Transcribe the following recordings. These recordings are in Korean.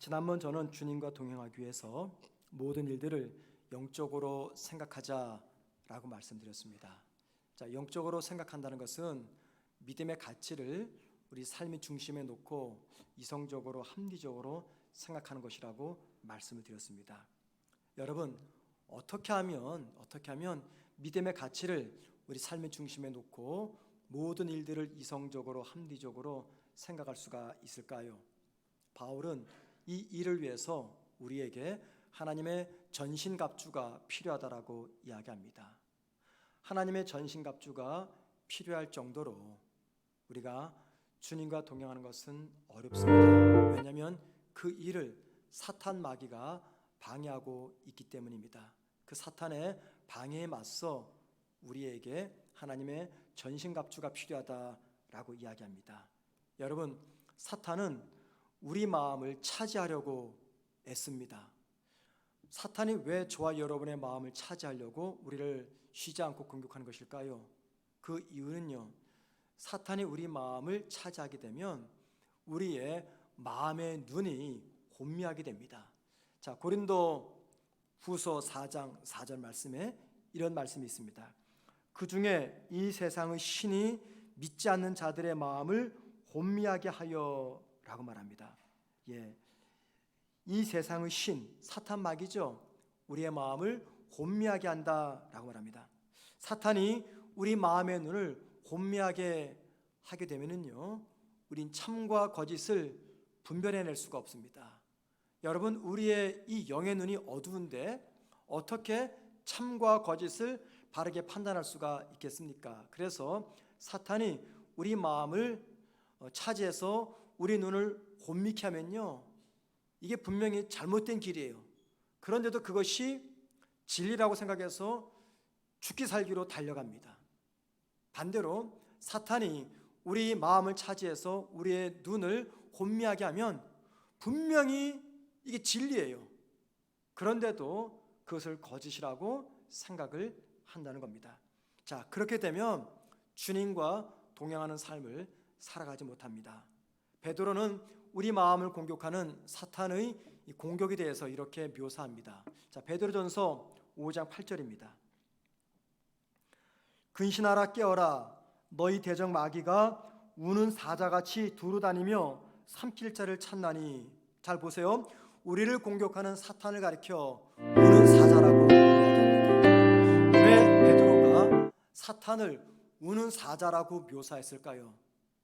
지난번 저는 주님과 동행하기 위해서 모든 일들을 영적으로 생각하자라고 말씀드렸습니다. 자, 영적으로 생각한다는 것은 믿음의 가치를 우리 삶의 중심에 놓고 이성적으로 합리적으로 생각하는 것이라고 말씀을 드렸습니다. 여러분, 어떻게 하면 믿음의 가치를 우리 삶의 중심에 놓고 모든 일들을 이성적으로 합리적으로 생각할 수가 있을까요? 바울은 이 일을 위해서 우리에게 하나님의 전신갑주가 필요하다라고 이야기합니다. 하나님의 전신갑주가 필요할 정도로 우리가 주님과 동행하는 것은 어렵습니다. 왜냐하면 그 일을 사탄 마귀가 방해하고 있기 때문입니다. 그 사탄의 방해에 맞서 우리에게 하나님의 전신갑주가 필요하다라고 이야기합니다. 여러분, 사탄은 우리 마음을 차지하려고 애씁니다. 사탄이 왜 저와 여러분의 마음을 차지하려고 우리를 쉬지 않고 공격하는 것일까요? 그 이유는요, 사탄이 우리 마음을 차지하게 되면 우리의 마음의 눈이 혼미하게 됩니다. 자, 고린도 후서 4장 4절 말씀에 이런 말씀이 있습니다. 그 중에 이 세상의 신이 믿지 않는 자들의 마음을 혼미하게 하여 라고 말합니다. 이 세상의 신, 사탄 마귀죠. 우리의 마음을 혼미하게 한다라고 말합니다. 사탄이 우리 마음의 눈을 혼미하게 하게 되면은요, 우린 참과 거짓을 분별해낼 수가 없습니다. 여러분, 우리의 이 영의 눈이 어두운데 어떻게 참과 거짓을 바르게 판단할 수가 있겠습니까? 그래서 사탄이 우리 마음을 차지해서 우리 눈을 혼미케 하면요, 이게 분명히 잘못된 길이에요. 그런데도 그것이 진리라고 생각해서 죽기 살기로 달려갑니다. 반대로 사탄이 우리 마음을 차지해서 우리의 눈을 혼미하게 하면 분명히 이게 진리예요. 그런데도 그것을 거짓이라고 생각을 한다는 겁니다. 자, 그렇게 되면 주님과 동행하는 삶을 살아가지 못합니다. 베드로는 우리 마음을 공격하는 사탄의 공격에 대해서 이렇게 묘사합니다. 자, 베드로전서 5장 8절입니다. 근신하라, 깨어라. 너희 대적 마귀가 우는 사자같이 두루다니며 삼킬 자를 찾나니. 잘 보세요. 우리를 공격하는 사탄을 가리켜 우는 사자라고 이야기합니다. 왜 베드로가 사탄을 우는 사자라고 묘사했을까요?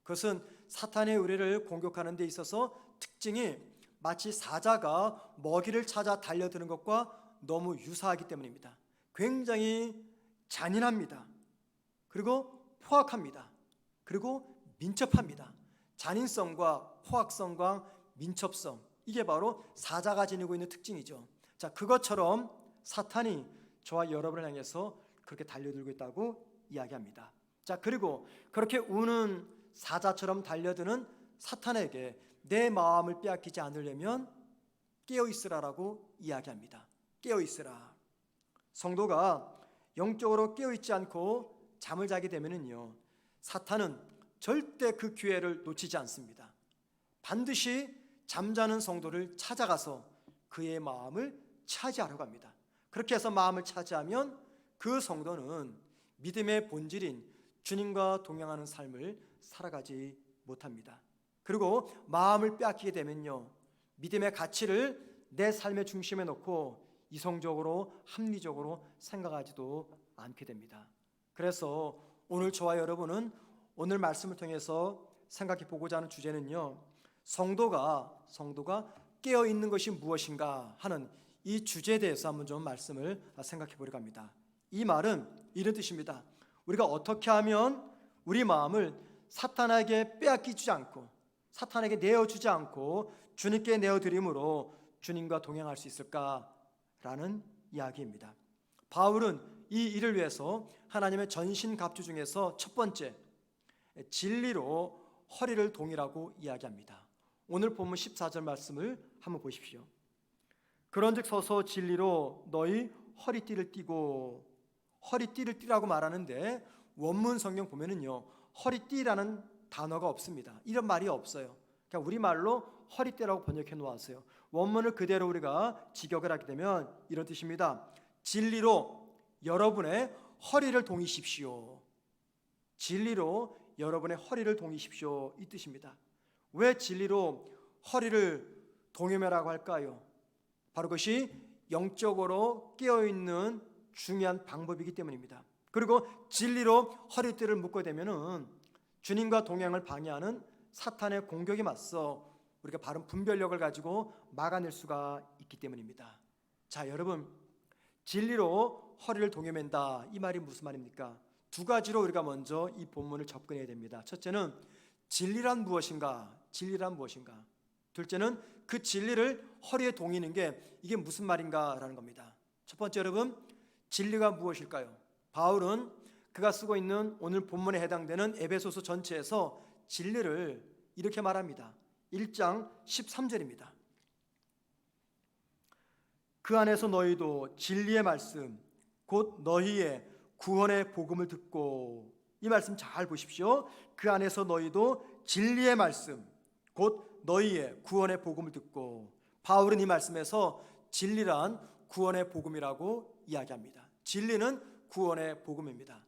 그것은 사탄이 우리를 공격하는 데 있어서 특징이 마치 사자가 먹이를 찾아 달려드는 것과 너무 유사하기 때문입니다. 굉장히 잔인합니다. 그리고 포악합니다. 그리고 민첩합니다. 잔인성과 포악성과 민첩성, 이게 바로 사자가 지니고 있는 특징이죠. 자, 그것처럼 사탄이 저와 여러분을 향해서 그렇게 달려들고 있다고 이야기합니다. 자, 그리고 그렇게 우는 사자처럼 달려드는 사탄에게 내 마음을 빼앗기지 않으려면 깨어있으라라고 이야기합니다. 깨어있으라. 성도가 영적으로 깨어있지 않고 잠을 자게 되면은요, 사탄은 절대 그 기회를 놓치지 않습니다. 반드시 잠자는 성도를 찾아가서 그의 마음을 차지하려고 합니다. 그렇게 해서 마음을 차지하면 그 성도는 믿음의 본질인 주님과 동행하는 삶을 살아가지 못합니다. 그리고 마음을 빼앗기게 되면요, 믿음의 가치를 내 삶의 중심에 놓고 이성적으로 합리적으로 생각하지도 않게 됩니다. 그래서 오늘 저와 여러분은 오늘 말씀을 통해서 생각해 보고자 하는 주제는요, 성도가 깨어 있는 것이 무엇인가 하는 이 주제에 대해서 한번 좀 말씀을 생각해 보려고 합니다. 이 말은 이런 뜻입니다. 우리가 어떻게 하면 우리 마음을 사탄에게 빼앗기지 않고 사탄에게 내어주지 않고 주님께 내어드림으로 주님과 동행할 수 있을까라는 이야기입니다. 바울은 이 일을 위해서 하나님의 전신갑주 중에서 첫 번째, 진리로 허리를 동이라고 이야기합니다. 오늘 본문 14절 말씀을 한번 보십시오. 그런즉 서서 진리로 너희 허리띠를 띠고, 허리띠를 띠라고 말하는데 원문 성경 보면은요, 허리띠라는 단어가 없습니다. 이런 말이 없어요. 그냥 우리말로 허리띠라고 번역해 놓았어요. 원문을 그대로 우리가 직역을 하게 되면 이런 뜻입니다. 진리로 여러분의 허리를 동이십시오. 진리로 여러분의 허리를 동이십시오, 이 뜻입니다. 왜 진리로 허리를 동이매라고 할까요? 바로 그것이 영적으로 깨어있는 중요한 방법이기 때문입니다. 그리고 진리로 허리띠를 묶게 되면은 주님과 동행을 방해하는 사탄의 공격에 맞서 우리가 바른 분별력을 가지고 막아낼 수가 있기 때문입니다. 자, 여러분, 진리로 허리를 동여맨다, 이 말이 무슨 말입니까? 두 가지로 우리가 먼저 이 본문을 접근해야 됩니다. 첫째는 진리란 무엇인가? 진리란 무엇인가? 둘째는 그 진리를 허리에 동이는 게 이게 무슨 말인가라는 겁니다. 첫 번째, 여러분, 진리가 무엇일까요? 바울은 그가 쓰고 있는 오늘 본문에 해당되는 에베소서 전체에서 진리를 이렇게 말합니다. 1장 13절입니다. 그 안에서 너희도 진리의 말씀 곧 너희의 구원의 복음을 듣고, 이 말씀 잘 보십시오. 그 안에서 너희도 진리의 말씀 곧 너희의 구원의 복음을 듣고, 바울은 이 말씀에서 진리란 구원의 복음이라고 이야기합니다. 진리는 구원의 복음입니다.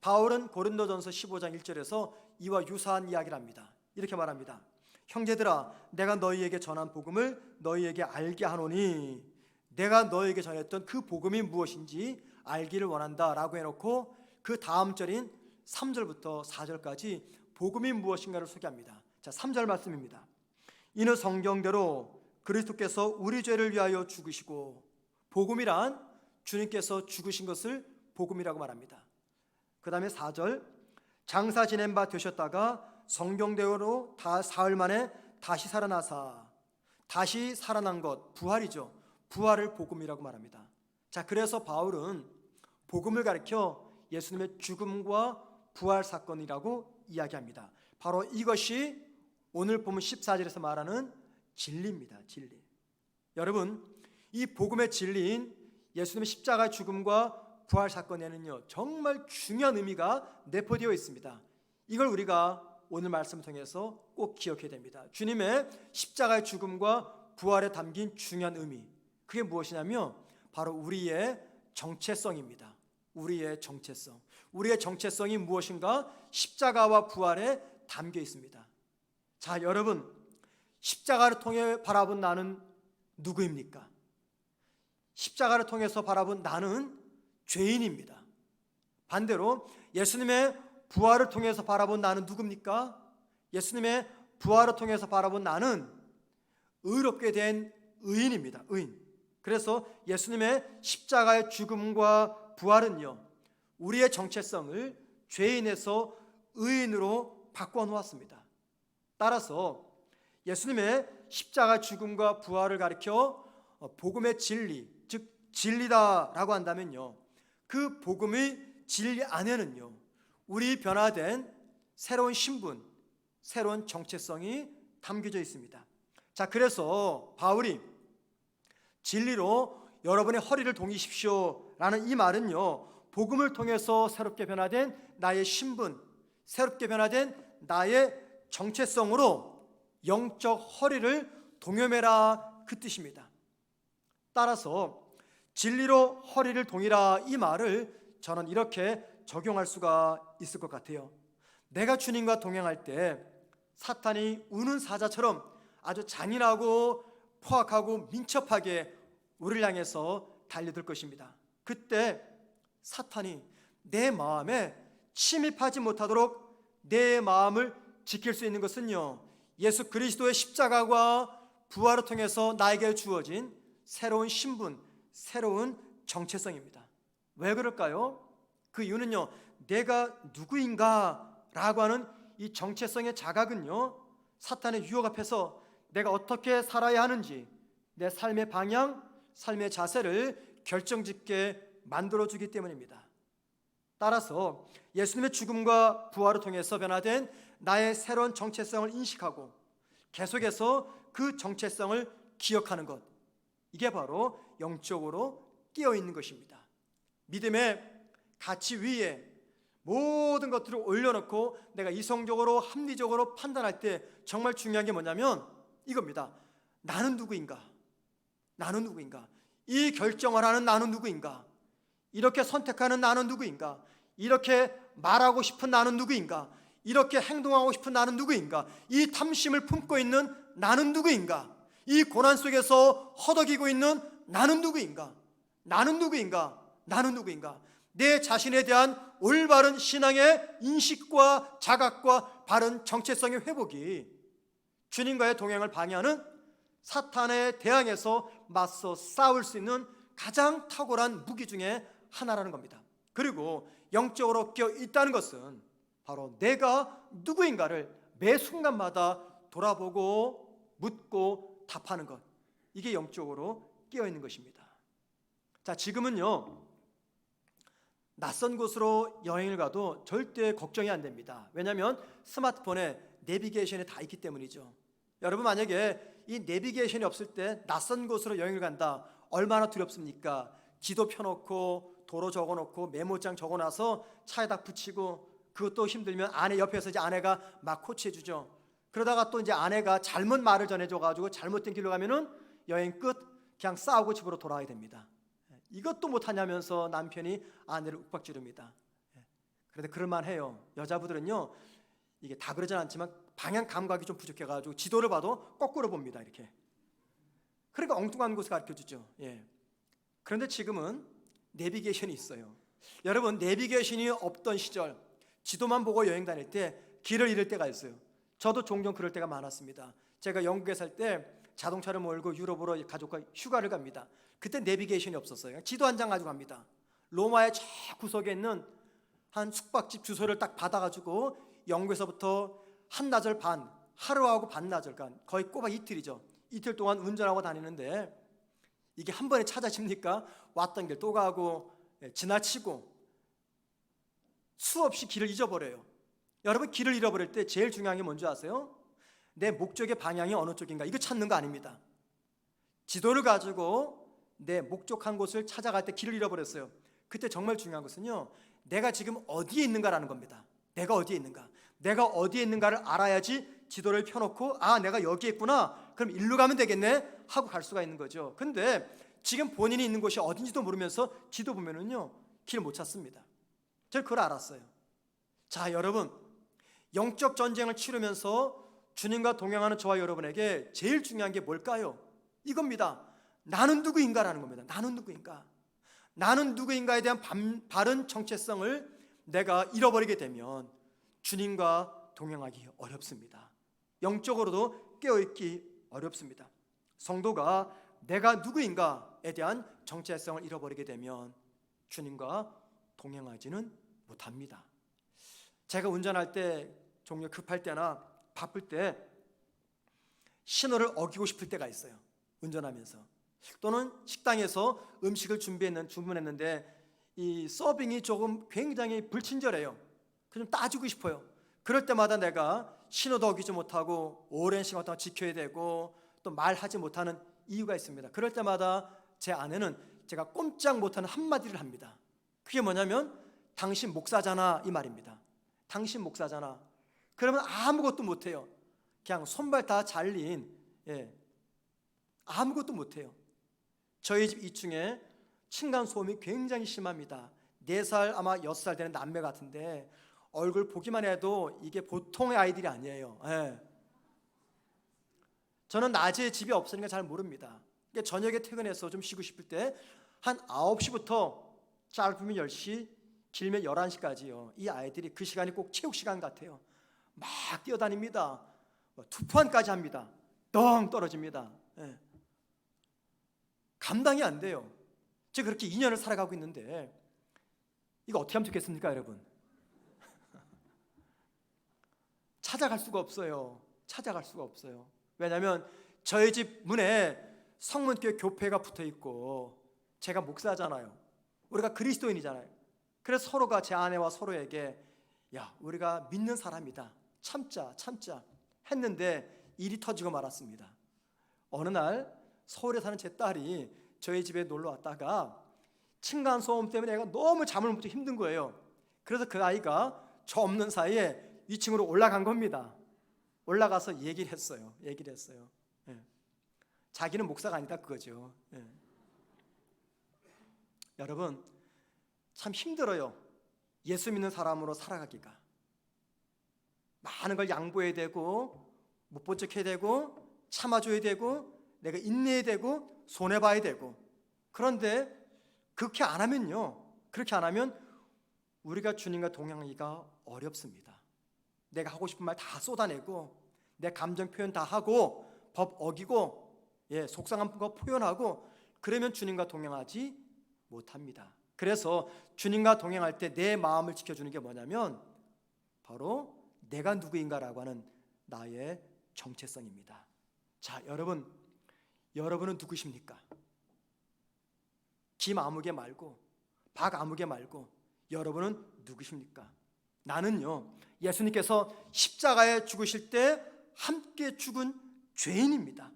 바울은 고린도전서 15장 1절에서 이와 유사한 이야기를 합니다. 이렇게 말합니다. 형제들아, 내가 너희에게 전한 복음을 너희에게 알게 하노니, 내가 너희에게 전했던 그 복음이 무엇인지 알기를 원한다 라고 해놓고 그 다음 절인 3절부터 4절까지 복음이 무엇인가를 소개합니다. 자, 3절 말씀입니다. 이는 성경대로 그리스도께서 우리 죄를 위하여 죽으시고, 복음이란 주님께서 죽으신 것을 복음이라고 말합니다. 그 다음에 4절, 장사 지낸 바 되셨다가 성경대로 다 사흘 만에 다시 살아나사, 다시 살아난 것, 부활이죠. 부활을 복음이라고 말합니다. 자, 그래서 바울은 복음을 가리켜 예수님의 죽음과 부활 사건이라고 이야기합니다. 바로 이것이 오늘 본문 14절에서 말하는 진리입니다. 진리. 여러분, 이 복음의 진리인 예수님의 십자가 죽음과 부활 사건에는요, 정말 중요한 의미가 내포되어 있습니다. 이걸 우리가 오늘 말씀을 통해서 꼭 기억해야 됩니다. 주님의 십자가의 죽음과 부활에 담긴 중요한 의미, 그게 무엇이냐면 바로 우리의 정체성입니다. 우리의 정체성. 우리의 정체성이 무엇인가? 십자가와 부활에 담겨 있습니다. 자, 여러분, 십자가를 통해 바라본 나는 누구입니까? 십자가를 통해서 바라본 나는 죄인입니다. 반대로 예수님의 부활을 통해서 바라본 나는 누굽니까? 예수님의 부활을 통해서 바라본 나는 의롭게 된 의인입니다. 의인. 그래서 예수님의 십자가의 죽음과 부활은요, 우리의 정체성을 죄인에서 의인으로 바꿔 놓았습니다. 따라서 예수님의 십자가 죽음과 부활을 가리켜 복음의 진리, 즉 진리다라고 한다면요, 그 복음의 진리 안에는요, 우리 변화된 새로운 신분, 새로운 정체성이 담겨져 있습니다. 자, 그래서 바울이 진리로 여러분의 허리를 동이십시오 라는 이 말은요, 복음을 통해서 새롭게 변화된 나의 신분, 새롭게 변화된 나의 정체성으로 영적 허리를 동여매라, 그 뜻입니다. 따라서 진리로 허리를 동이라, 이 말을 저는 이렇게 적용할 수가 있을 것 같아요. 내가 주님과 동행할 때 사탄이 우는 사자처럼 아주 잔인하고 포악하고 민첩하게 우리를 향해서 달려들 것입니다. 그때 사탄이 내 마음에 침입하지 못하도록 내 마음을 지킬 수 있는 것은요, 예수 그리스도의 십자가와 부활을 통해서 나에게 주어진 새로운 신분, 새로운 정체성입니다. 왜 그럴까요? 그 이유는요, 내가 누구인가 라고 하는 이 정체성의 자각은요, 사탄의 유혹 앞에서 내가 어떻게 살아야 하는지, 내 삶의 방향, 삶의 자세를 결정짓게 만들어주기 때문입니다. 따라서 예수님의 죽음과 부활을 통해서 변화된 나의 새로운 정체성을 인식하고 계속해서 그 정체성을 기억하는 것, 이게 바로 영적으로 깨어있는 것입니다. 믿음의 가치 위에 모든 것들을 올려놓고 내가 이성적으로 합리적으로 판단할 때 정말 중요한 게 뭐냐면 이겁니다. 나는 누구인가? 나는 누구인가? 이 결정을 하는 나는 누구인가? 이렇게 선택하는 나는 누구인가? 이렇게 말하고 싶은 나는 누구인가? 이렇게 행동하고 싶은 나는 누구인가? 이 탐심을 품고 있는 나는 누구인가? 이 고난 속에서 허덕이고 있는 나는 누구인가? 나는 누구인가? 나는 누구인가? 내 자신에 대한 올바른 신앙의 인식과 자각과 바른 정체성의 회복이 주님과의 동행을 방해하는 사탄에 대항해서 맞서 싸울 수 있는 가장 탁월한 무기 중에 하나라는 겁니다. 그리고 영적으로 깨어 있다는 것은 바로 내가 누구인가를 매 순간마다 돌아보고 묻고 답하는 것, 이게 영적으로 깨어 있는 것입니다. 자, 지금은요 낯선 곳으로 여행을 가도 절대 걱정이 안 됩니다. 왜냐하면 스마트폰에 내비게이션이 다 있기 때문이죠. 여러분, 만약에 이 내비게이션이 없을 때 낯선 곳으로 여행을 간다, 얼마나 두렵습니까? 지도 펴놓고 도로 적어놓고 메모장 적어놔서 차에다 붙이고, 그것도 힘들면 아내 옆에서 이제 아내가 막 코치해주죠. 그러다가 또 이제 아내가 잘못 말을 전해줘가지고 잘못된 길로 가면은 여행 끝, 그냥 싸우고 집으로 돌아와야 됩니다. 이것도 못하냐면서 남편이 아내를 윽박지릅니다. 그런데 그럴만해요. 여자분들은요 이게 다 그러진 않지만 방향 감각이 좀 부족해가지고 지도를 봐도 거꾸로 봅니다. 이렇게. 그러니까 엉뚱한 곳을 가르쳐주죠. 그런데 지금은 내비게이션이 있어요. 여러분, 내비게이션이 없던 시절 지도만 보고 여행 다닐 때 길을 잃을 때가 있어요. 저도 종종 그럴 때가 많았습니다. 제가 영국에 살 때 자동차를 몰고 유럽으로 가족과 휴가를 갑니다. 그때 내비게이션이 없었어요. 지도 한 장 가지고 갑니다. 로마의 저 구석에 있는 한 숙박집 주소를 딱 받아가지고 영국에서부터 한나절 반, 하루하고 반나절, 거의 꼬박 이틀이죠. 이틀 동안 운전하고 다니는데 이게 한 번에 찾아집니까? 왔던 길 또 가고 지나치고 수없이 길을 잊어버려요. 여러분, 길을 잃어버릴 때 제일 중요한 게 뭔지 아세요? 내 목적의 방향이 어느 쪽인가, 이거 찾는 거 아닙니다. 지도를 가지고 내 목적한 곳을 찾아갈 때 길을 잃어버렸어요. 그때 정말 중요한 것은요, 내가 지금 어디에 있는가라는 겁니다. 내가 어디에 있는가, 내가 어디에 있는가를 알아야지 지도를 펴놓고 아, 내가 여기에 있구나, 그럼 일로 가면 되겠네 하고 갈 수가 있는 거죠. 근데 지금 본인이 있는 곳이 어딘지도 모르면서 지도 보면은요 길 못 찾습니다. 제가 그걸 알았어요. 자, 여러분, 영적 전쟁을 치르면서 주님과 동행하는 저와 여러분에게 제일 중요한 게 뭘까요? 이겁니다. 나는 누구인가라는 겁니다. 나는 누구인가? 나는 누구인가에 대한 바른 정체성을 내가 잃어버리게 되면 주님과 동행하기 어렵습니다. 영적으로도 깨어있기 어렵습니다. 성도가 내가 누구인가에 대한 정체성을 잃어버리게 되면 주님과 동행하지는 못합니다. 제가 운전할 때 종종 급할 때나 바쁠 때 신호를 어기고 싶을 때가 있어요. 운전하면서. 또는 식당에서 음식을 주문했는데 이 서빙이 조금 굉장히 불친절해요. 좀 따지고 싶어요. 그럴 때마다 내가 신호도 어기지 못하고 오랜 시간 동안 지켜야 되고 또 말하지 못하는 이유가 있습니다. 그럴 때마다 제 아내는 제가 꼼짝 못하는 한마디를 합니다. 그게 뭐냐면 당신 목사잖아, 이 말입니다. 당신 목사잖아. 그러면 아무것도 못해요. 그냥 손발 다 잘린, 아무것도 못해요. 저희 집 2층에 층간소음이 굉장히 심합니다. 4살 아마 6살 되는 남매 같은데 얼굴 보기만 해도 이게 보통의 아이들이 아니에요. 저는 낮에 집이 없으니까 잘 모릅니다. 그러니까 저녁에 퇴근해서 좀 쉬고 싶을 때 한 9시부터 짧으면 10시, 길면 11시까지요. 이 아이들이 그 시간이 꼭 체육 시간 같아요. 막 뛰어다닙니다. 투포환까지 합니다. 덩 떨어집니다. 감당이 안 돼요. 제가 그렇게 2년을 살아가고 있는데 이거 어떻게 하면 좋겠습니까, 여러분? 찾아갈 수가 없어요. 찾아갈 수가 없어요. 왜냐하면 저희 집 문에 성문교회 교패가 붙어있고 제가 목사잖아요. 우리가 그리스도인이잖아요. 그래서 서로가, 제 아내와 서로에게 야, 우리가 믿는 사람이다, 참자 했는데 일이 터지고 말았습니다. 어느 날 서울에 사는 제 딸이 저희 집에 놀러 왔다가 층간소음 때문에 애가 너무 잠을 못 자고 힘든 거예요. 그래서 그 아이가 저 없는 사이에 위층으로 올라간 겁니다. 올라가서 얘기를 했어요. 자기는 목사가 아니다 그거죠. 예. 여러분 참 힘들어요. 예수 믿는 사람으로 살아가기가. 많은 걸 양보해야 되고 못 본 척 해야 되고 참아줘야 되고 내가 인내해야 되고 손해봐야 되고. 그런데 그렇게 안 하면 우리가 주님과 동행하기가 어렵습니다. 내가 하고 싶은 말 다 쏟아내고 내 감정 표현 다 하고 법 어기고 속상한 거 표현하고 그러면 주님과 동행하지 못합니다. 그래서 주님과 동행할 때 내 마음을 지켜주는 게 뭐냐면 바로 내가 누구인가라고 하는 나의 정체성입니다. 자, 여러분은 누구십니까? 김아무개 말고 박아무개 말고 여러분은 누구십니까? 나는요, 예수님께서 십자가에 죽으실 때 함께 죽은 죄인입니다.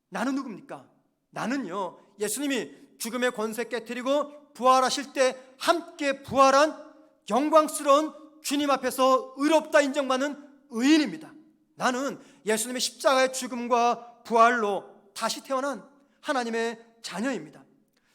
나는 누굽니까? 나는요, 예수님이 죽음의 권세 깨뜨리고 부활하실 때 함께 부활한 영광스러운 주님 앞에서 의롭다 인정받는 의인입니다. 나는 예수님의 십자가의 죽음과 부활로 다시 태어난 하나님의 자녀입니다.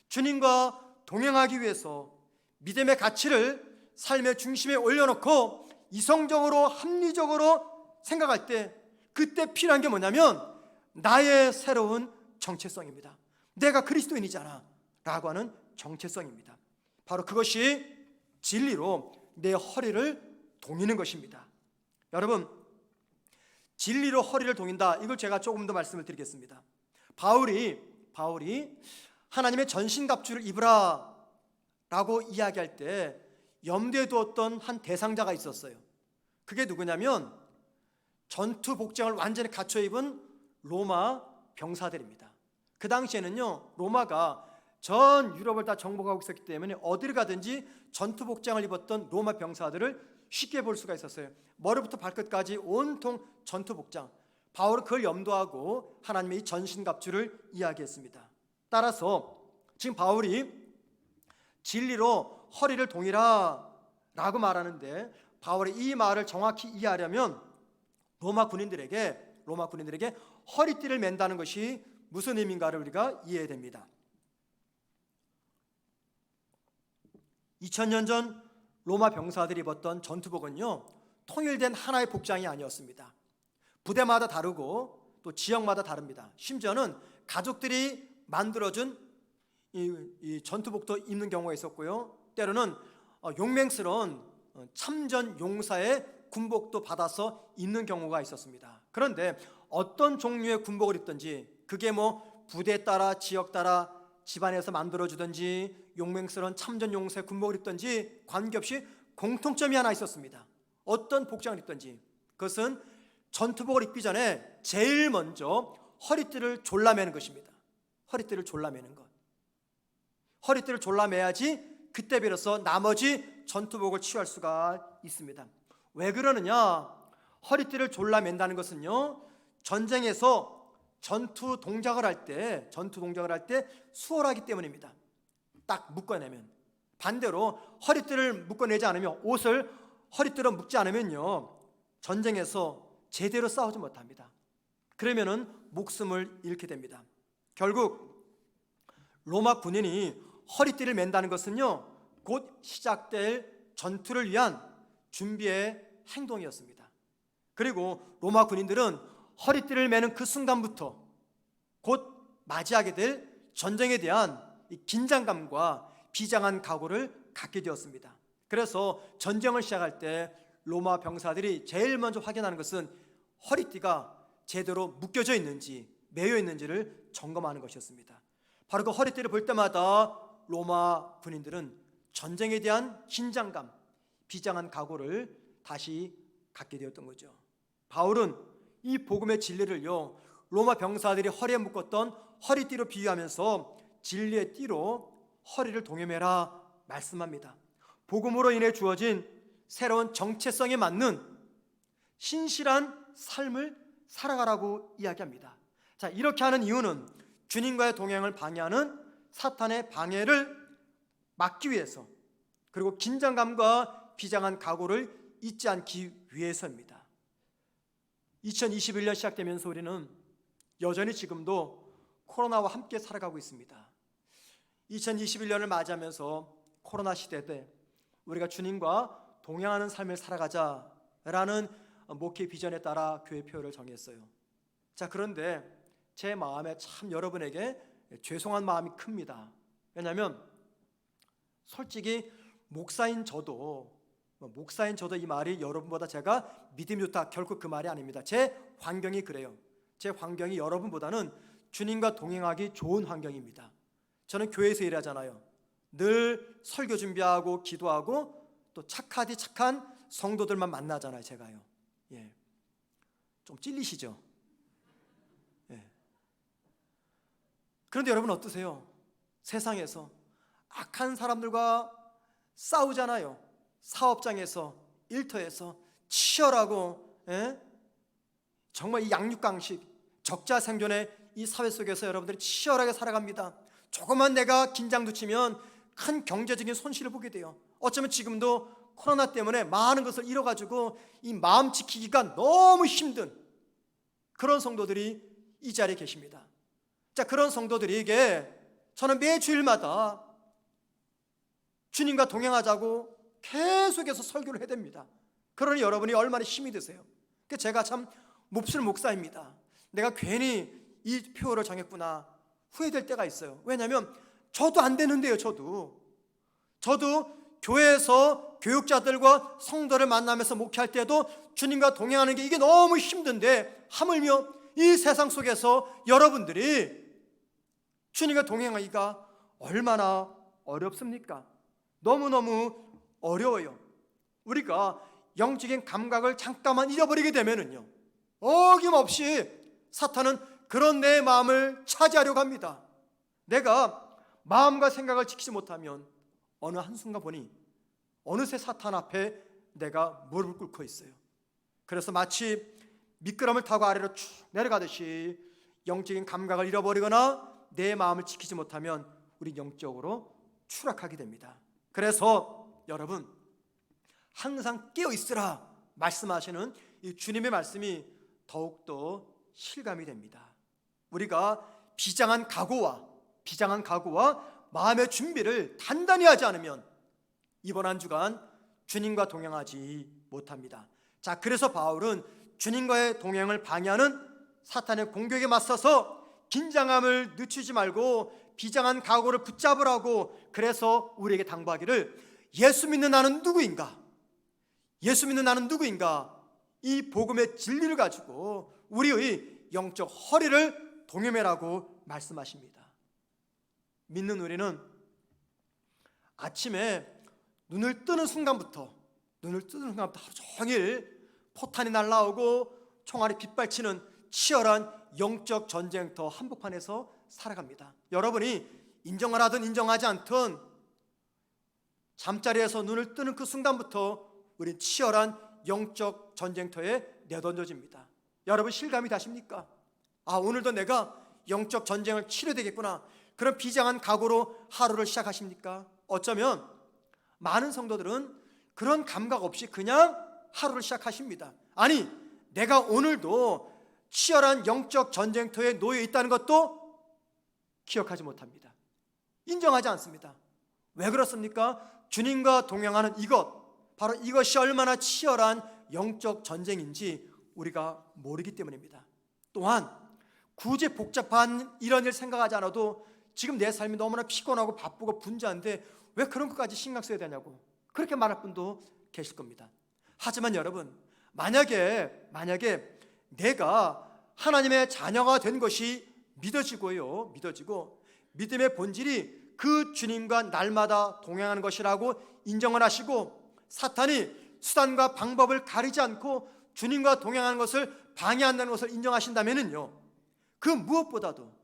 주님과 동행하기 위해서 믿음의 가치를 삶의 중심에 올려놓고 이성적으로 합리적으로 생각할 때 그때 필요한 게 뭐냐면 나의 새로운 정체성입니다. 내가 그리스도인이잖아 라고 하는 정체성입니다. 바로 그것이 진리로 내 허리를 동이는 것입니다. 여러분, 진리로 허리를 동인다, 이걸 제가 조금 더 말씀을 드리겠습니다. 바울이 하나님의 전신갑주를 입으라 라고 이야기할 때 염두에 두었던 한 대상자가 있었어요. 그게 누구냐면 전투 복장을 완전히 갖춰 입은 로마 병사들입니다. 그 당시에는요, 로마가 전 유럽을 다 정복하고 있었기 때문에 어디를 가든지 전투 복장을 입었던 로마 병사들을 쉽게 볼 수가 있었어요. 머리부터 발끝까지 온통 전투 복장. 바울은 그걸 염두하고 하나님의 이 전신갑주를 이야기했습니다. 따라서 지금 바울이 진리로 허리를 동이라 라고 말하는데, 바울의 이 말을 정확히 이해하려면 로마 군인들에게 허리띠를 맨다는 것이 무슨 의미인가를 우리가 이해해야 됩니다. 2000년 전 로마 병사들이 입었던 전투복은요, 통일된 하나의 복장이 아니었습니다. 부대마다 다르고 또 지역마다 다릅니다. 심지어는 가족들이 만들어준 이 전투복도 입는 경우가 있었고요, 때로는 용맹스러운 참전 용사의 군복도 받아서 입는 경우가 있었습니다. 그런데 어떤 종류의 군복을 입든지, 그게 뭐 부대 따라 지역 따라 집안에서 만들어주든지 용맹스러운 참전 용사의 군복을 입든지 관계없이 공통점이 하나 있었습니다. 어떤 복장을 입든지 그것은 전투복을 입기 전에 제일 먼저 허리띠를 졸라매는 것입니다. 허리띠를 졸라매는 것. 허리띠를 졸라매야지 그때 비로소 나머지 전투복을 취할 수가 있습니다. 왜 그러느냐? 허리띠를 졸라맨다는 것은요, 전쟁에서 전투 동작을 할 때 수월하기 때문입니다. 딱 묶어내면. 반대로 허리띠를 묶어내지 않으면, 옷을 허리띠로 묶지 않으면요, 전쟁에서 제대로 싸우지 못합니다. 그러면은 목숨을 잃게 됩니다. 결국 로마 군인이 허리띠를 맨다는 것은요, 곧 시작될 전투를 위한 준비의 행동이었습니다. 그리고 로마 군인들은 허리띠를 매는 그 순간부터 곧 맞이하게 될 전쟁에 대한 이 긴장감과 비장한 각오를 갖게 되었습니다. 그래서 전쟁을 시작할 때 로마 병사들이 제일 먼저 확인하는 것은 허리띠가 제대로 묶여져 있는지 매여 있는지를 점검하는 것이었습니다. 바로 그 허리띠를 볼 때마다 로마 군인들은 전쟁에 대한 긴장감, 비장한 각오를 다시 갖게 되었던 거죠. 바울은 이 복음의 진리를요, 로마 병사들이 허리에 묶었던 허리띠로 비유하면서 진리의 띠로 허리를 동여매라 말씀합니다. 복음으로 인해 주어진 새로운 정체성에 맞는 신실한 삶을 살아가라고 이야기합니다. 자, 이렇게 하는 이유는 주님과의 동행을 방해하는 사탄의 방해를 막기 위해서, 그리고 긴장감과 비장한 각오를 잊지 않기 위해서입니다. 2021년 시작되면서 우리는 여전히 지금도 코로나와 함께 살아가고 있습니다. 2021년을 맞이하면서 코로나 시대 때 우리가 주님과 동행하는 삶을 살아가자라는 목회 비전에 따라 교회 표를 정했어요. 자, 그런데 제 마음에 참 여러분에게 죄송한 마음이 큽니다. 왜냐하면 솔직히 목사인 저도 이 말이 여러분보다 제가 믿음이 좋다, 결코 그 말이 아닙니다. 제 환경이 그래요. 제 환경이 여러분보다는 주님과 동행하기 좋은 환경입니다. 저는 교회에서 일하잖아요. 늘 설교 준비하고 기도하고 또 착한 성도들만 만나잖아요. 제가요. 예. 좀 찔리시죠? 예. 그런데 여러분 어떠세요? 세상에서 악한 사람들과 싸우잖아요. 사업장에서, 일터에서 치열하고, 예? 정말 이 양육강식, 적자생존의 이 사회 속에서 여러분들이 치열하게 살아갑니다. 조금만 내가 긴장도 치면 큰 경제적인 손실을 보게 돼요. 어쩌면 지금도 코로나 때문에 많은 것을 잃어가지고 이 마음 지키기가 너무 힘든 그런 성도들이 이 자리에 계십니다. 자, 그런 성도들에게 저는 매 주일마다 주님과 동행하자고 계속해서 설교를 해야 됩니다. 그러니 여러분이 얼마나 힘이 드세요. 제가 참 몹쓸 목사입니다. 내가 괜히 이 표를 정했구나 후회될 때가 있어요. 왜냐하면 저도 안 되는데요. 저도 교회에서 교육자들과 성도를 만나면서 목회할 때도 주님과 동행하는 게 이게 너무 힘든데, 하물며 이 세상 속에서 여러분들이 주님과 동행하기가 얼마나 어렵습니까? 너무너무 어려워요. 우리가 영적인 감각을 잠깐만 잃어버리게 되면은요, 어김없이 사탄은 그런 내 마음을 차지하려고 합니다. 내가 마음과 생각을 지키지 못하면 어느 한순간 보니 어느새 사탄 앞에 내가 무릎을 꿇고 있어요. 그래서 마치 미끄럼을 타고 아래로 쭉 내려가듯이 영적인 감각을 잃어버리거나 내 마음을 지키지 못하면 우리 영적으로 추락하게 됩니다. 그래서 여러분, 항상 깨어 있으라 말씀하시는 이 주님의 말씀이 더욱더 실감이 됩니다. 우리가 비장한 각오와 마음의 준비를 단단히 하지 않으면 이번 한 주간 주님과 동행하지 못합니다. 자, 그래서 바울은 주님과의 동행을 방해하는 사탄의 공격에 맞서서 긴장함을 늦추지 말고 비장한 각오를 붙잡으라고, 그래서 우리에게 당부하기를 예수 믿는 나는 누구인가? 이 복음의 진리를 가지고 우리의 영적 허리를 동여매라고 말씀하십니다. 믿는 우리는 아침에 눈을 뜨는 순간부터 하루 종일 포탄이 날아오고 총알이 빗발치는 치열한 영적 전쟁터 한복판에서 살아갑니다. 여러분이 인정을 하든 인정하지 않든 잠자리에서 눈을 뜨는 그 순간부터 우린 치열한 영적 전쟁터에 내던져집니다. 여러분 실감이 나십니까? 오늘도 내가 영적 전쟁을 치러야 되겠구나, 그런 비장한 각오로 하루를 시작하십니까? 어쩌면 많은 성도들은 그런 감각 없이 그냥 하루를 시작하십니다. 아니, 내가 오늘도 치열한 영적 전쟁터에 놓여 있다는 것도 기억하지 못합니다. 인정하지 않습니다. 왜 그렇습니까? 주님과 동행하는 바로 이것이 얼마나 치열한 영적 전쟁인지 우리가 모르기 때문입니다. 또한 굳이 복잡한 이런 일 생각하지 않아도 지금 내 삶이 너무나 피곤하고 바쁘고 분주한데 왜 그런 것까지 신경 써야 되냐고 그렇게 말할 분도 계실 겁니다. 하지만 여러분, 만약에 내가 하나님의 자녀가 된 것이 믿어지고 믿음의 본질이 그 주님과 날마다 동행하는 것이라고 인정을 하시고, 사탄이 수단과 방법을 가리지 않고 주님과 동행하는 것을 방해한다는 것을 인정하신다면요, 그 무엇보다도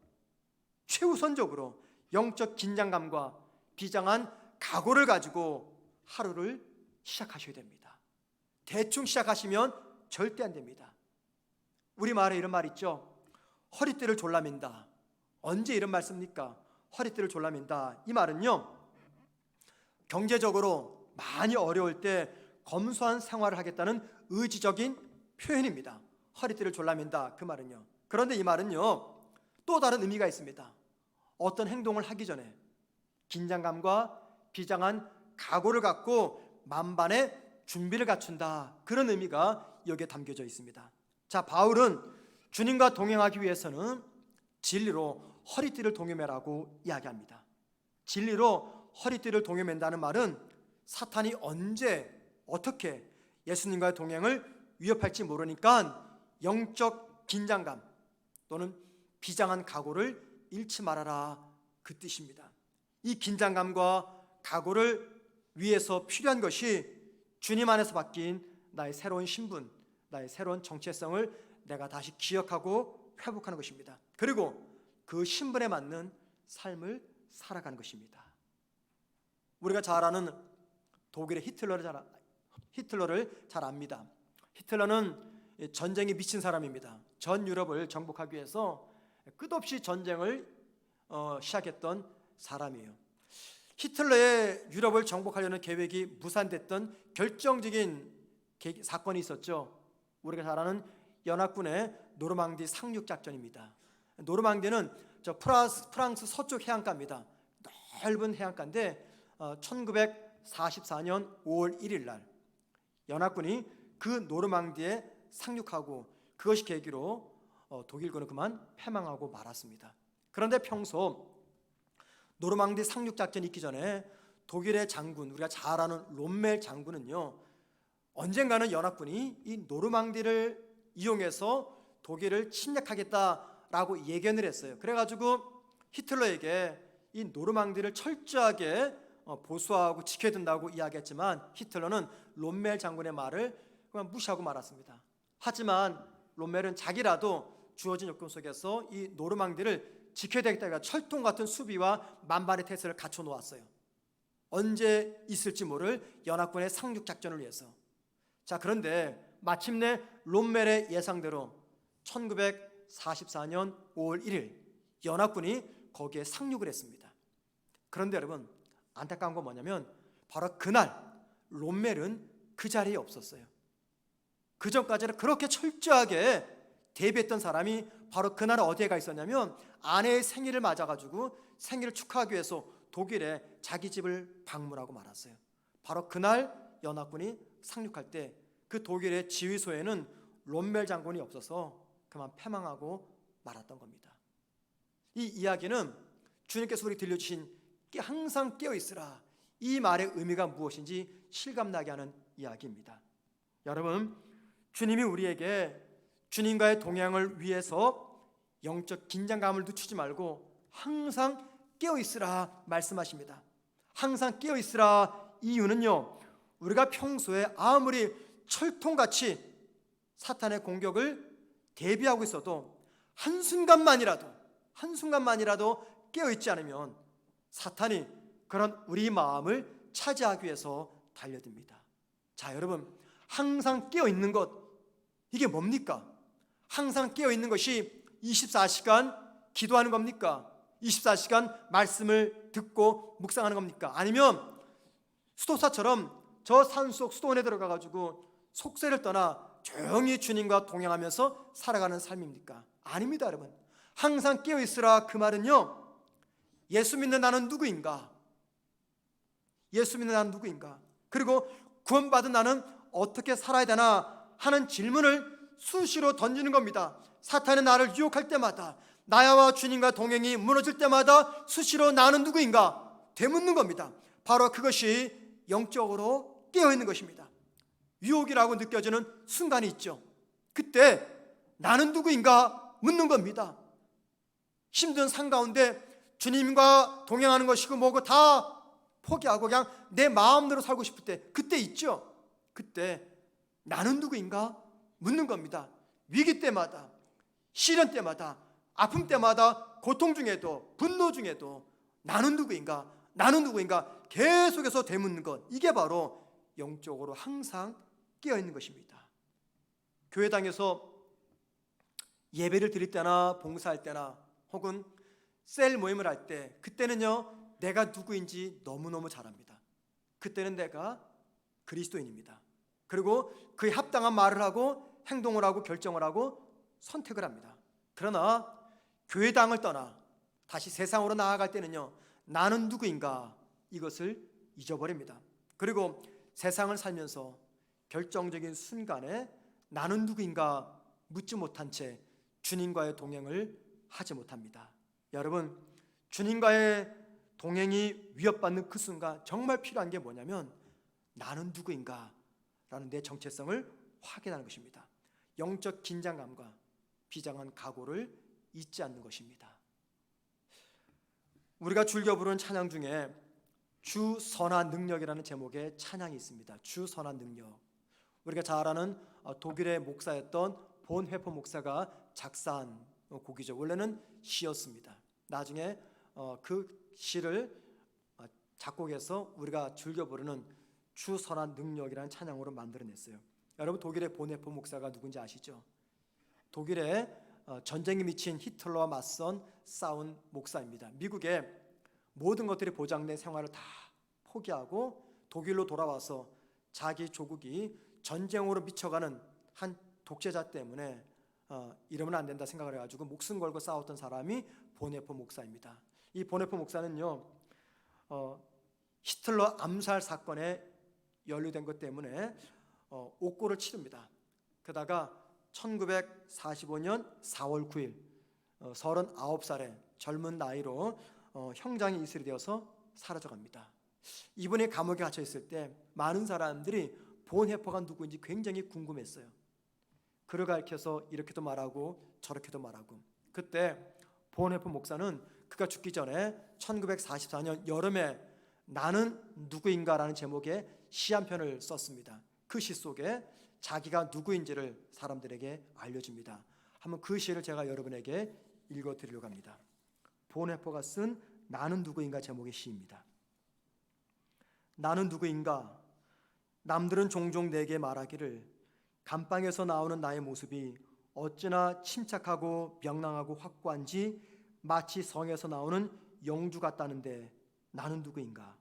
최우선적으로 영적 긴장감과 비장한 각오를 가지고 하루를 시작하셔야 됩니다. 대충 시작하시면 절대 안 됩니다. 우리말에 이런 말 있죠. 허리띠를 졸라맨다. 언제 이런 말 씁니까? 허리띠를 졸라맨다. 이 말은요, 경제적으로 많이 어려울 때 검소한 생활을 하겠다는 의지적인 표현입니다. 허리띠를 졸라맨다, 그 말은요. 그런데 이 말은요, 또 다른 의미가 있습니다. 어떤 행동을 하기 전에 긴장감과 비장한 각오를 갖고 만반의 준비를 갖춘다, 그런 의미가 여기에 담겨져 있습니다. 자, 바울은 주님과 동행하기 위해서는 진리로 허리띠를 동여매라고 이야기합니다. 진리로 허리띠를 동여맨다는 말은 사탄이 언제 어떻게 예수님과의 동행을 위협할지 모르니까 영적 긴장감 또는 비장한 각오를 잃지 말아라, 그 뜻입니다. 이 긴장감과 각오를 위해서 필요한 것이 주님 안에서 바뀐 나의 새로운 신분, 나의 새로운 정체성을 내가 다시 기억하고 회복하는 것입니다. 그리고 그 신분에 맞는 삶을 살아가는 것입니다. 우리가 잘 아는 독일의 히틀러를 잘 압니다. 히틀러는 전쟁에 미친 사람입니다. 전 유럽을 정복하기 위해서 끝없이 전쟁을 시작했던 사람이에요. 히틀러의 유럽을 정복하려는 계획이 무산됐던 결정적인 사건이 있었죠. 우리가 잘 아는 연합군의 노르망디 상륙 작전입니다. 노르망디는 프랑스 서쪽 해안가입니다. 넓은 해안가인데 1944년 5월 1일 날 연합군이 그 노르망디에 상륙하고 그것이 계기로 독일군은 그만 패망하고 말았습니다. 그런데 평소 노르망디 상륙 작전이 있기 전에 독일의 장군, 우리가 잘 아는 롬멜 장군은요, 언젠가는 연합군이 이 노르망디를 이용해서 독일을 침략하겠다라고 예견을 했어요. 그래가지고 히틀러에게 이 노르망디를 철저하게 보수하고 지켜야 된다고 이야기했지만 히틀러는 롬멜 장군의 말을 그냥 무시하고 말았습니다. 하지만 롬멜은 자기라도 주어진 요건 속에서 이 노르망디를 지켜야 되겠다, 철통 같은 수비와 만반의 태세를 갖춰 놓았어요. 언제 있을지 모를 연합군의 상륙 작전을 위해서. 자, 그런데 마침내 롬멜의 예상대로 1944년 5월 1일 연합군이 거기에 상륙을 했습니다. 그런데 여러분, 안타까운 건 뭐냐면 바로 그날 롬멜은 그 자리에 없었어요. 그 전까지는 그렇게 철저하게 대비했던 사람이 바로 그날 어디에 가 있었냐면 아내의 생일을 맞아가지고 생일을 축하하기 위해서 독일에 자기 집을 방문하고 말았어요. 바로 그날 연합군이 상륙할 때 그 독일의 지휘소에는 롬멜 장군이 없어서 그만 패망하고 말았던 겁니다. 이 이야기는 주님께서 우리 들려주신 항상 깨어있으라, 이 말의 의미가 무엇인지 실감나게 하는 이야기입니다. 여러분, 주님이 우리에게 주님과의 동행을 위해서 영적 긴장감을 늦추지 말고 항상 깨어있으라 말씀하십니다. 항상 깨어있으라 이유는요, 우리가 평소에 아무리 철통같이 사탄의 공격을 대비하고 있어도 한순간만이라도 깨어있지 않으면 사탄이 그런 우리 마음을 차지하기 위해서 달려듭니다. 자, 여러분, 항상 깨어있는 것, 이게 뭡니까? 항상 깨어있는 것이 24시간 기도하는 겁니까? 24시간 말씀을 듣고 묵상하는 겁니까? 아니면 수도사처럼 저 산속 수도원에 들어가가지고 속세를 떠나 조용히 주님과 동행하면서 살아가는 삶입니까? 아닙니다, 여러분. 항상 깨어있으라, 그 말은요, 예수 믿는 나는 누구인가? 예수 믿는 나는 누구인가? 그리고 구원받은 나는 어떻게 살아야 되나 하는 질문을 수시로 던지는 겁니다. 사탄이 나를 유혹할 때마다, 나와 주님과 동행이 무너질 때마다 수시로 나는 누구인가? 되묻는 겁니다. 바로 그것이 영적으로 깨어있는 것입니다. 유혹이라고 느껴지는 순간이 있죠. 그때 나는 누구인가 묻는 겁니다. 힘든 산 가운데 주님과 동행하는 것이고 뭐고 다 포기하고 그냥 내 마음대로 살고 싶을 때, 그때 있죠. 그때 나는 누구인가 묻는 겁니다. 위기 때마다, 시련 때마다, 아픔 때마다, 고통 중에도, 분노 중에도 나는 누구인가 계속해서 되묻는 것, 이게 바로 영적으로 항상 깨어있는 것입니다. 교회당에서 예배를 드릴 때나 봉사할 때나 혹은 셀 모임을 할 때, 그때는요, 내가 누구인지 너무너무 잘 압니다. 그때는 내가 그리스도인입니다. 그리고 그에 합당한 말을 하고 행동을 하고 결정을 하고 선택을 합니다. 그러나 교회당을 떠나 다시 세상으로 나아갈 때는요, 나는 누구인가 이것을 잊어버립니다. 그리고 세상을 살면서 결정적인 순간에 나는 누구인가 묻지 못한 채 주님과의 동행을 하지 못합니다. 여러분, 주님과의 동행이 위협받는 그 순간 정말 필요한 게 뭐냐면 나는 누구인가 라는 내 정체성을 확인하는 것입니다. 영적 긴장감과 비장한 각오를 잊지 않는 것입니다. 우리가 즐겨 부르는 찬양 중에 주 선한 능력이라는 제목의 찬양이 있습니다. 주 선한 능력. 우리가 잘 아는 독일의 목사였던 본회퍼 목사가 작사한 곡이죠. 원래는 시였습니다. 나중에 그 시를 작곡해서 우리가 즐겨 부르는 주 선한 능력이라는 찬양으로 만들어냈어요. 여러분, 독일의 본회퍼 목사가 누군지 아시죠? 독일의 전쟁에 미친 히틀러와 맞선 싸운 목사입니다. 미국의 모든 것들이 보장된 생활을 다 포기하고 독일로 돌아와서 자기 조국이 전쟁으로 미쳐가는 한 독재자 때문에 이러면 안 된다 생각을 해가지고 목숨 걸고 싸웠던 사람이 본헤퍼 목사입니다. 이 본헤퍼 목사는요, 히틀러 암살 사건에 연루된 것 때문에 옥고를 치릅니다. 그러다가 1945년 4월 9일 39살의 젊은 나이로 형장이 이슬이 되어서 사라져갑니다. 이분이 감옥에 갇혀 있을 때 많은 사람들이 본헤퍼가 누구인지 굉장히 궁금했어요. 그를 가리켜서 이렇게도 말하고 저렇게도 말하고. 그때 본헤퍼 목사는 그가 죽기 전에 1944년 여름에 나는 누구인가라는 제목의 시 한 편을 썼습니다. 그 시 속에 자기가 누구인지를 사람들에게 알려줍니다. 한번 그 시를 제가 여러분에게 읽어드리려고 합니다. 본헤퍼가 쓴 나는 누구인가 제목의 시입니다. 나는 누구인가? 남들은 종종 내게 말하기를 감방에서 나오는 나의 모습이 어찌나 침착하고 명랑하고 확고한지 마치 성에서 나오는 영주 같다는데 나는 누구인가?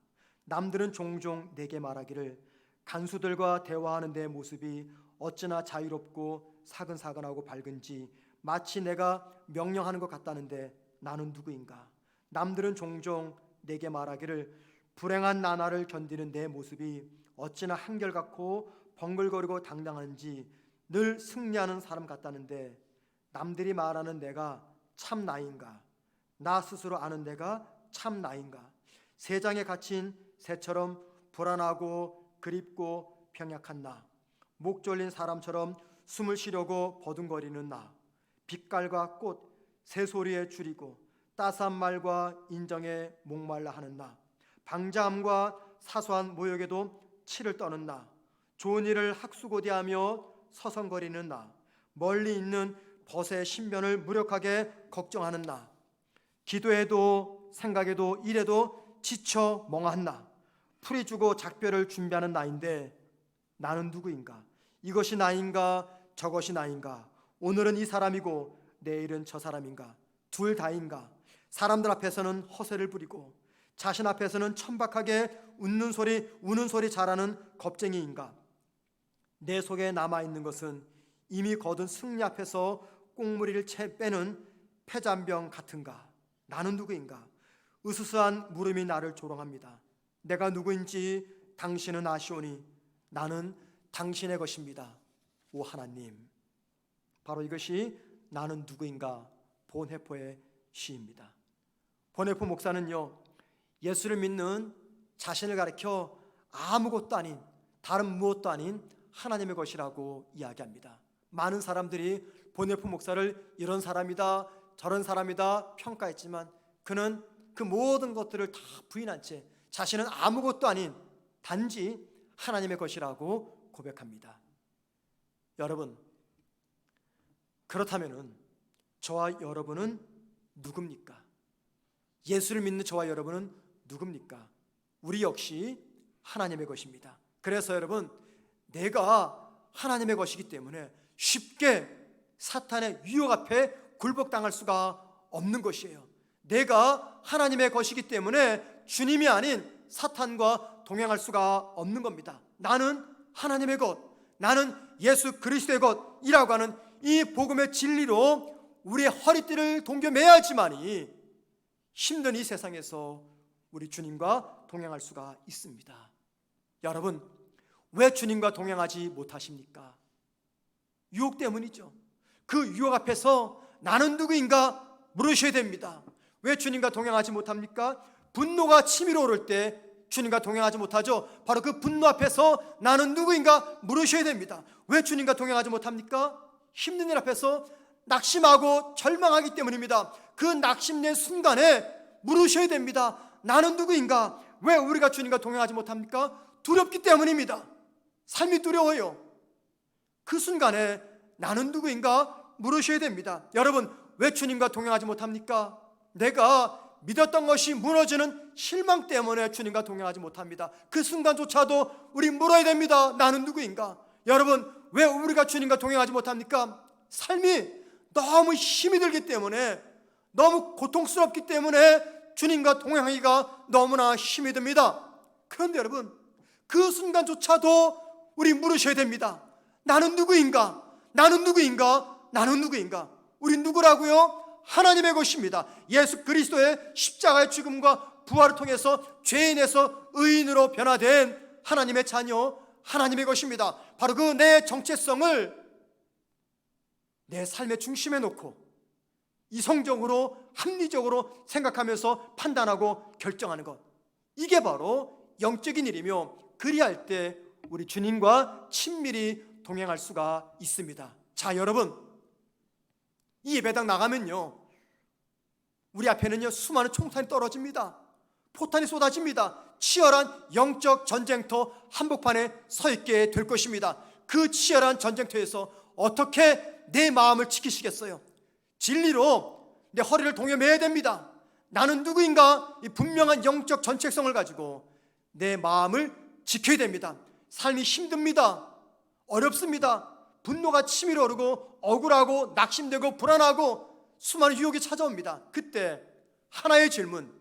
남들은 종종 내게 말하기를 간수들과 대화하는 내 모습이 어찌나 자유롭고 사근사근하고 밝은지 마치 내가 명령하는 것 같다는데 나는 누구인가? 남들은 종종 내게 말하기를 불행한 나날을 견디는 내 모습이 어찌나 한결같고 번글거리고 당당한지 늘 승리하는 사람 같다는데 남들이 말하는 내가 참 나인가? 나 스스로 아는 내가 참 나인가? 세장에 갇힌 새처럼 불안하고 그립고 병약한 나, 목 졸린 사람처럼 숨을 쉬려고 버둥거리는 나, 빛깔과 꽃, 새소리에 줄이고 따스한 말과 인정에 목말라 하는 나, 방자함과 사소한 모욕에도 치를 떠는 나, 좋은 일을 학수고대하며 서성거리는 나, 멀리 있는 벗의 신변을 무력하게 걱정하는 나, 기도해도 생각해도 일해도 지쳐 멍한 나, 풀이 주고 작별을 준비하는 나인데 나는 누구인가? 이것이 나인가? 저것이 나인가? 오늘은 이 사람이고 내일은 저 사람인가? 둘 다인가? 사람들 앞에서는 허세를 부리고 자신 앞에서는 천박하게 우는 소리 잘하는 겁쟁이인가? 내 속에 남아있는 것은 이미 거둔 승리 앞에서 꽁무리를 채 빼는 폐잔병 같은가? 나는 누구인가? 으스스한 물음이 나를 조롱합니다. 내가 누구인지 당신은 아시오니 나는 당신의 것입니다. 오 하나님. 바로 이것이 나는 누구인가 본헤퍼의 시입니다. 본헤퍼 목사는요, 예수를 믿는 자신을 가리켜 아무것도 아닌, 다른 무엇도 아닌 하나님의 것이라고 이야기합니다. 많은 사람들이 본헤퍼 목사를 이런 사람이다 저런 사람이다 평가했지만 그는 그 모든 것들을 다 부인한 채 자신은 아무것도 아닌 단지 하나님의 것이라고 고백합니다. 여러분, 그렇다면 저와 여러분은 누굽니까? 예수를 믿는 저와 여러분은 누굽니까? 우리 역시 하나님의 것입니다. 그래서 여러분, 내가 하나님의 것이기 때문에 쉽게 사탄의 유혹 앞에 굴복당할 수가 없는 것이에요. 내가 하나님의 것이기 때문에 주님이 아닌 사탄과 동행할 수가 없는 겁니다. 나는 하나님의 것, 나는 예수 그리스도의 것이라고 하는 이 복음의 진리로 우리의 허리띠를 동겨매야지만이 힘든 이 세상에서 우리 주님과 동행할 수가 있습니다. 여러분, 왜 주님과 동행하지 못하십니까? 유혹 때문이죠. 그 유혹 앞에서 나는 누구인가 물으셔야 됩니다. 왜 주님과 동행하지 못합니까? 분노가 치밀어 오를 때 주님과 동행하지 못하죠. 바로 그 분노 앞에서 나는 누구인가 물으셔야 됩니다. 왜 주님과 동행하지 못합니까? 힘든 일 앞에서 낙심하고 절망하기 때문입니다. 그 낙심된 순간에 물으셔야 됩니다. 나는 누구인가? 왜 우리가 주님과 동행하지 못합니까? 두렵기 때문입니다. 삶이 두려워요. 그 순간에 나는 누구인가 물으셔야 됩니다. 여러분, 왜 주님과 동행하지 못합니까? 내가 믿었던 것이 무너지는 실망 때문에 주님과 동행하지 못합니다. 그 순간조차도 우리 물어야 됩니다. 나는 누구인가? 여러분, 왜 우리가 주님과 동행하지 못합니까? 삶이 너무 힘이 들기 때문에, 너무 고통스럽기 때문에 주님과 동행하기가 너무나 힘이 듭니다. 그런데 여러분, 그 순간조차도 우리 물으셔야 됩니다. 나는 누구인가? 나는 누구인가? 나는 누구인가? 우리 누구라고요? 하나님의 것입니다. 예수 그리스도의 십자가의 죽음과 부활을 통해서 죄인에서 의인으로 변화된 하나님의 자녀, 하나님의 것입니다. 바로 그 내 정체성을 내 삶의 중심에 놓고 이성적으로 합리적으로 생각하면서 판단하고 결정하는 것, 이게 바로 영적인 일이며, 그리할 때 우리 주님과 친밀히 동행할 수가 있습니다. 자, 여러분, 이 예배당 나가면요, 우리 앞에는요 수많은 총탄이 떨어집니다. 포탄이 쏟아집니다. 치열한 영적 전쟁터 한복판에 서 있게 될 것입니다. 그 치열한 전쟁터에서 어떻게 내 마음을 지키시겠어요? 진리로 내 허리를 동여매야 됩니다. 나는 누구인가? 이 분명한 영적 정체성을 가지고 내 마음을 지켜야 됩니다. 삶이 힘듭니다. 어렵습니다. 분노가 치밀어 오르고 억울하고 낙심되고 불안하고 수많은 유혹이 찾아옵니다. 그때 하나의 질문,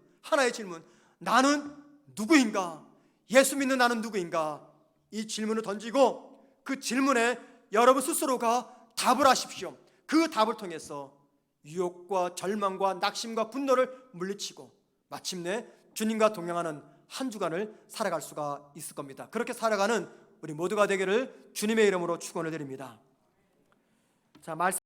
나는 누구인가? 예수 믿는 나는 누구인가? 이 질문을 던지고 그 질문에 여러분 스스로가 답을 하십시오. 그 답을 통해서 유혹과 절망과 낙심과 분노를 물리치고 마침내 주님과 동행하는 한 주간을 살아갈 수가 있을 겁니다. 그렇게 살아가는 우리 모두가 되기를 주님의 이름으로 축원을 드립니다. 자, 말씀